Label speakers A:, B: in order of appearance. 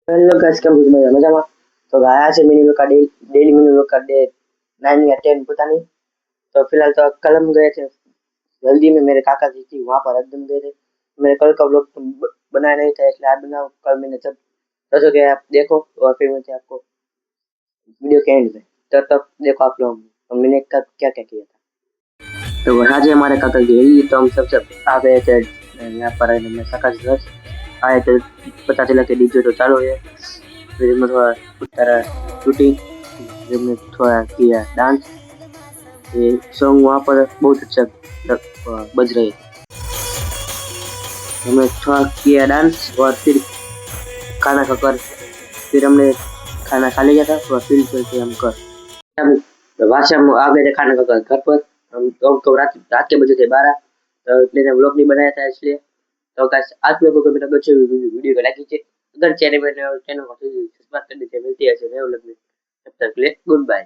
A: Hello guys, cam हो? मैं मजा में। तो आया से मिनी का डेली मिनी का डे 9 या 10 पता नहीं। तो फिलहाल तो कलम गए थे, जल्दी में मेरे काका जी थी वहां पर एकदम गए थे। मेरे कल का व्लॉग बनाया नहीं था इसलिए आज बनाओ। कल मैंने जब तो गया आप देखो, और फिर मैं आपको वीडियो के एंड में तब तक देखो आप लोग तो मैंने कब क्या क्या किया था। तो आज हमारे काका जी है, तो हम सबसे आ गए थे यहाँ पर। मैं काका जी घर आए तो पता चला कि डीजे तो चालू है। फिर मैं थोड़ा उतारा शूटिंग, फिर मैं थोड़ा किया डांस। ये सॉन्ग वहाँ पर बहुत अच्छा बज रहे थे। हमने थोड़ा किया डांस और फिर खाना खाकर फिर हमने खाना खा लिया था और फिर चलते हम घर। हम वहाँ से हम आ गए थे खाना खाकर घर पर। हम तो रात रात के बजे थे 12। तो मैंने व्लॉग नहीं बनाया था इसलिए। तो गाइस आप लोगों को मेरा अच्छी वीडियो को लाइक कीजिए। अगर चैनल को सब्सक्राइब कर दीजिए। मिलती है ऐसे नए व्लॉग में। तब तक के लिए गुड बाय।